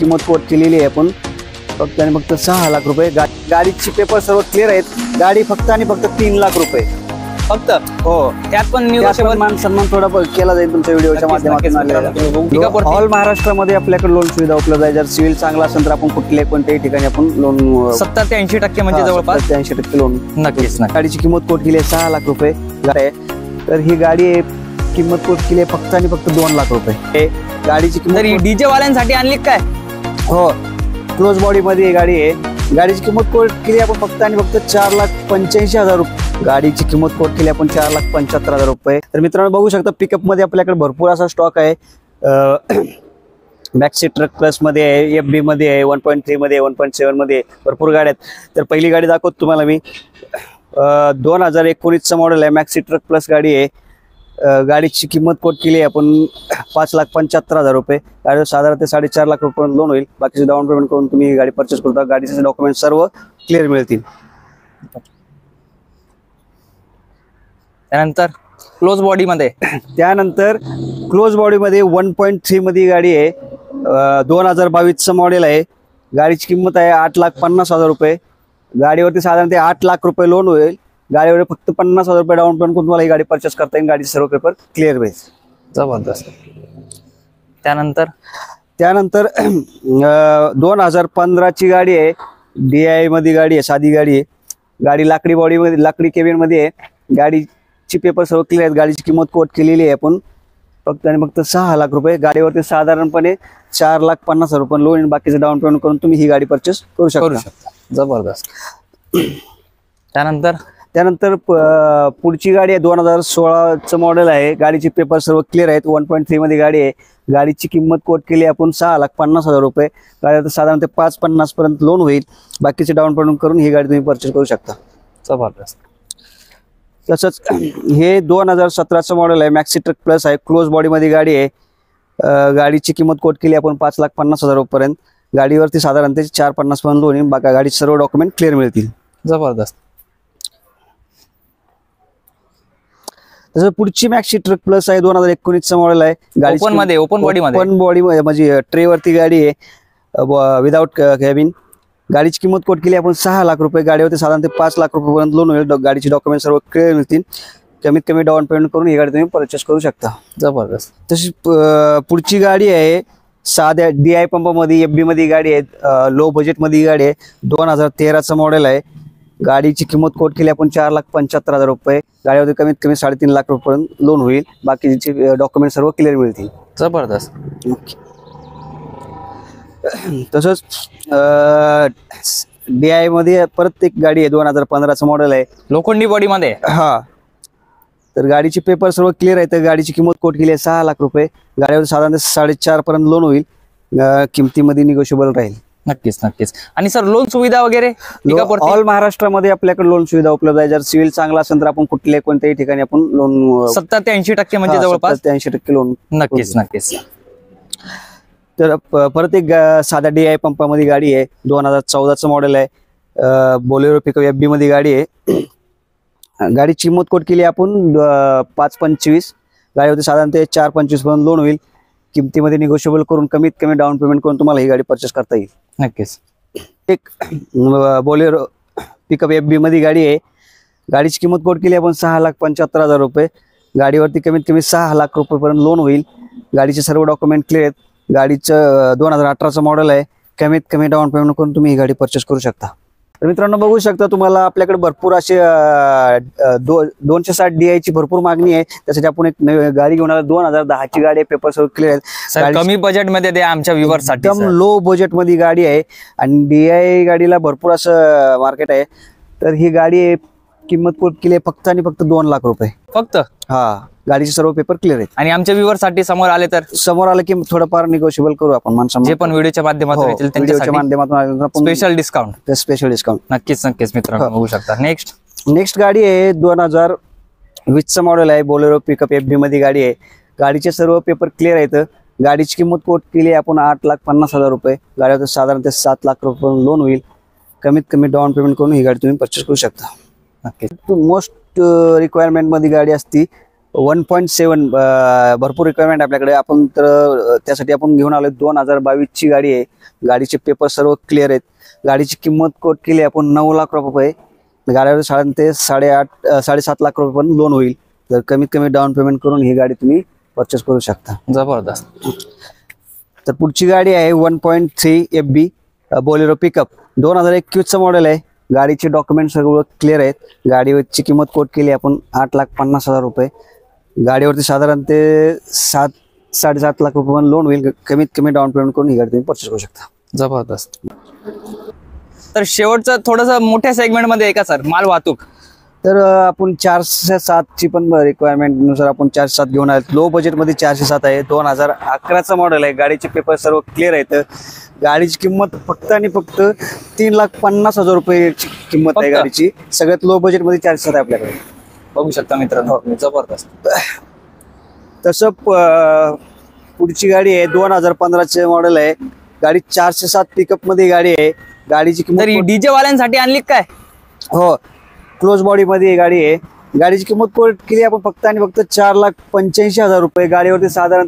किंमत कोट केलेली आहे आपण फक्त आणि फक्त 6 लाख रुपये। गाडीचे पेपर सर्व क्लिअर आहेत। गाडी फक्त आणि फक्त 3 लाख रुपये फक्त। हो, त्यात पण मान सन्मान थोडा केला जाईल तुमच्या व्हिडिओच्या माध्यमातून। ऑल महाराष्ट्रामध्ये आपल्याकडे लोन सुविधा उपलब्ध आहे। जर सिव्हिल चांगला असेल तर आपण कुठल्याही कोणत्याही ठिकाणी आपण लोन 70 ते 80% म्हणजे जवळपास 80% लोन नक्कीच। गाडीची किंमत कोट केली आहे 6 लाख रुपये आहे। तर ही गाडी किंमत कोट केली आहे फक्त आणि फक्त 2 लाख रुपये। गाडीची किंमत डीजे वाल्यांसाठी आणली काय? हो, क्लोज बॉडी मध्ये गाडी आहे। गाडीची किंमत कोट केली आपण फक्त आणि फक्त 4,85,000 रुपये। गाडीची किंमत कोट केली आपण 4,75,000 रुपये। तर मित्रांनो बघू शकता पिकअप मध्ये आपल्याकडे भरपूर असा स्टॉक आहे। बॅक सीट ट्रक प्लस मध्ये आहे, एफबी मध्ये आहे, 1.3 मध्ये, 1.7 मध्ये भरपूर गाड्या आहेत। तर पहिली गाडी दाखवतो तुम्हाला मी। 2019 मॉडेल आहे, मॅक्सी ट्रक प्लस गाडी आहे। गाडीची किंमत कोट केली आहे आपण 5,75,000 रुपये। गाडीवर साधारण ते 4.5 लाख रुपये लोन होईल। बाकीचे डाऊन पेमेंट करून तुम्ही गाडी परचेस करता। गाडीचे डॉक्युमेंट सर्व क्लिअर मिळतील। त्यानंतर क्लोज बॉडी मध्ये 1.3 मध्ये गाडी आहे। 2022 मॉडेल आहे। गाडीची किंमत आहे 8,50,000 रुपये। गाडीवरती साधारण ते 8 लाख रुपये लोन होईल। गाडीवर फक्त 50,000 रुपये डाऊन पेमेंट करून तुम्हाला ही गाडी परचेस करता येईल। गाडीचे सर्व पेपर क्लिअर होईल। जबरदस्त। त्यानंतर 2015 ची गाडी आहे। DI मध्ये गाडी आहे, साधी गाडी आहे। गाडी लाकडी बॉडी मध्ये, लाकडी केबिन मध्ये आहे। गाडीची पेपर सर्व क्लिअर आहेत। गाडीची किंमत कोट केलेली आहे आपण फक्त आणि फक्त 6 लाख रुपये। गाडीवरती साधारणपणे 4,50,000 रुपये लोन आणि बाकीचे डाऊन पेमेंट करून तुम्ही ही गाडी परचेस करू शकता। जबरदस्त। त्यानंतर पुढची गाडी आहे 2016 मॉडेल आहे। गाडीचे पेपर सर्व क्लिअर आहेत। 1.3 मध्ये गाडी आहे। गाडीची किंमत कोट केली आपण 6,50,000 रुपये। गाडीवर साधारण ते 5,50 पर्यंत लोन होईल। बाकीचे डाऊन पेमेंट करून ही गाडी तुम्ही परचेस करू शकता। जबरदस्त। तसंच हे 2017 मॉडेल आहे, मॅक्सी ट्रक प्लस आहे। क्लोज बॉडी मध्ये गाडी आहे। गाडीची किंमत कोट केली आपण 5,50,000 रुपये पर्यंत। गाडीवरती साधारण ते 4,50 पर्यंत लोन येईल। बाकी गाडीचे सर्व डॉक्युमेंट क्लिअर मिळतील। जबरदस्त। तसं पुढची मॅक्सी ट्रक प्लस आहे, 2019 मॉडेल आहे। गाडी ओपन बॉडी म्हणजे ट्रेवरती गाडी आहे, विदाउट कॅबिन। गाडीची किंमत कोट केली आपण 6 लाख रुपये। गाडीवरती साधारण ते 5 लाख रुपये पर्यंत लोन होईल। गाडीचे डॉक्युमेंट सर्व क्लिअर मिळतील। कमीत कमी डाऊन पेमेंट करून ही गाडी तुम्ही परचेस करू शकता। जबरदस्त। तशी पुढची गाडी आहे साध्या DI पंपामध्ये, एफबी मध्ये गाडी आहे। लो बजेट मध्ये गाडी आहे। 2013 मॉडेल आहे। गाडीची किंमत कोट केली आपण 4,75,000 रुपये। गाडीवरती कमीत कमी 3.5 लाख रुपये पर्यंत लोन होईल। बाकीचे डॉक्युमेंट सर्व क्लिअर मिळतील। जबरदस्त। तसंच DI मध्ये परत एक गाडी आहे, 2015 मॉडेल आहे, लोखंडी बॉडी मध्ये। हा, तर गाडीचे पेपर सर्व क्लिअर आहे। तर गाडीची किंमत कोट केली आहे 6 लाख रुपये। गाडीवर साधारण 4.5 पर्यंत लोन होईल। किमतीमध्ये निगोशिएबल राहील। नक्कीच नक्कीच। आणि सर लोन सुविधा वगैरे ऑल महाराष्ट्रामध्ये आपल्याकडे लोन सुविधा उपलब्ध आहे। जर सिव्हिल चांगला असेल तर आपण कुठल्याही कोणत्याही ठिकाणी आपण लोन 70 ते 80% म्हणजे जवळपास 80% लोन। नक्कीच नक्कीच। तर परत एक साधा DI पंपामध्ये गाडी आहे, 2014 मॉडेल आहे। बोलेरो पिकअप एफबी मध्ये गाडी आहे। गाडीची किंमत कोट केली आपण 5,25। गाडीवरती साधारण ते 4,25 पर्यंत लोन होईल। किमतीमध्ये निगोशिएबल करून कमीत कमी डाऊन पेमेंट करून तुम्हाला ही गाडी परचेस करता येईल। नक्कीच। एक बोलेरो पिकअप एफबी मध्ये गाडी आहे। गाडीची किंमत कोट केली आपण 6,75,000 रुपये। गाडीवरती कमीत कमी 6 लाख रुपये पर्यंत लोन होईल। गाडीचे सर्व डॉक्युमेंट क्लिअर आहेत। गाडीचं 2018 मॉडेल आहे। कमीत कमी डाऊन पेमेंट करून तुम्ही ही गाडी परचेस करू शकता। तर मित्रांनो बघू शकता तुम्हाला आपल्याकडे भरपूर असे 260 DI ची भरपूर मागणी आहे। त्यासाठी आपण एक गाडी घेऊन आलो, 2010 ची गाडी आहे। पेपर सर्व क्लिअर आहेत। कमी बजेट मध्ये द्या आमच्या व्ह्यूअर्स साठी। एकदम लो बजेट मध्ये गाडी आहे आणि DI गाडीला भरपूर असं मार्केट आहे। तर ही गाडी किंमत कोट केली आहे फक्त आणि फक्त 2 लाख रुपये फक्त। हा, गाडीचे सर्व पेपर क्लिअर आहेत। आणि आमच्या व्ह्यूअर्स साठी समोर आले की थोडंफार निगोशिएबल करू आपण। माणसं जे पण व्हिडिओच्या माध्यमातून येतील त्यांच्यासाठी स्पेशल डिस्काउंट। नक्कीच नक्कीच मित्रांनो बघू शकता। नेक्स्ट गाडी आहे 2020 मॉडेल आहे। बोलेरो पिकअप एफबी मध्ये गाडी आहे। गाडीचे सर्व पेपर क्लिअर आहेत। गाडीची किंमत कोट केली आहे आपण 8,50,000 रुपये। गाडीवर साधारण ते 7 लाख रुपये लोन होईल। कमीत कमी डाऊन पेमेंट करून ही गाडी तुम्ही परचेस करू शकता। नक्कीच। मोस्ट रिक्वायरमेंट मध्ये गाडी असती 1.7 भरपूर रिक्वायरमेंट आपल्याकडे. आपण तर त्यासाठी आपण घेऊन आलो 2022 ची गाडी आहे. गाडीचे पेपर सर्व क्लिअर आहेत. गाडीची किंमत कोट केली आपण 9 लाख रुपये. गाड्यावर साधारण 7.5 लाख रुपये पण लोन होईल. जर कमीत कमी डाऊन पेमेंट करून ही गाडी तुम्ही परचेस करू शकता. जबरदस्त. तर पुढची गाडी आहे 1.3 FB बोलेरो पिकअप 2021चं मॉडेल आहे. गाडीचे डॉक्युमेंट सगळं क्लिअर आहेत. गाडीवरची किंमत कोट केली आपण 8,50,000 रुपये. गाडीवरती साधारण 7.5 लाख रुपये पण लोन होईल. कमीत कमी डाऊन पेमेंट करून ही गाडी तुम्ही परचेस करू शकता. जबरदस्त. तर शेवटचं थोडंसं मोठ्या सेगमेंटमध्ये आहे का सर माल वाहतूक? तर आपण 407 ची पण रिक्वायरमेंट नुसार आपण 407 घेऊन आलो. लो बजेटमध्ये 407 आहे. 2011चं मॉडेल आहे. गाडीचे पेपर सर्व क्लिअर आहेत. गाडीची किंमत फक्त आणि फक्त 3,50,000 रुपयाची किंमत आहे गाडीची. सगळ्यात लो बजेटमध्ये 407 आहे आपल्याकडे. बघू शकता मित्रांनो. जबरदस्त. तसं पुढची गाडी आहे 2015चे मॉडेल आहे. गाडी 407 पिकअप मध्ये गाडी आहे. गाडीची किंमत डीजे वाल्यांसाठी आणली काय? हो, क्लोज बॉडी मध्ये गाडी आहे. गाडीची किंमत कोट केली आपण फक्त आणि फक्त 4,85,000 रुपये. गाडीवरती साधारण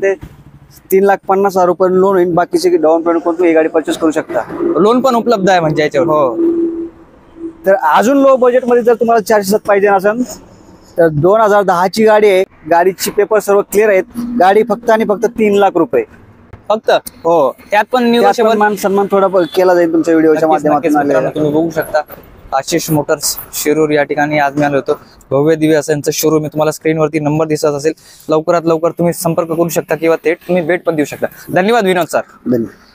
3,50,000 रुपये लोन होईल. बाकीचे डाऊन पेमेंट करून ही गाडी परचेस करू शकता. लोन पण उपलब्ध आहे म्हणजे याच्यावर? हो. तर अजून लो बजेट मध्ये जर तुम्हाला 407 पाहिजे असेल तर 2010 ची गाडी आहे. गाडीची पेपर सर्व क्लिअर आहेत. गाडी फक्त आणि फक्त 3 लाख रुपये फक्त. हो. त्यात पण मान सन्मान थोडा केला जाईल तुमच्या व्हिडिओच्या माध्यमातून. तुम्ही बघू शकता आशिष मोटर्स शिरूर या ठिकाणी आज मी आलो होतो. भव्य दिव्य असं यांचं शोरूम आहे. तुम्हाला स्क्रीनवरती नंबर दिसत असेल. लवकरात लवकर तुम्ही संपर्क करू शकता किंवा थेट तुम्ही भेट पण देऊ शकता. धन्यवाद विनोद सर. धन्यवाद.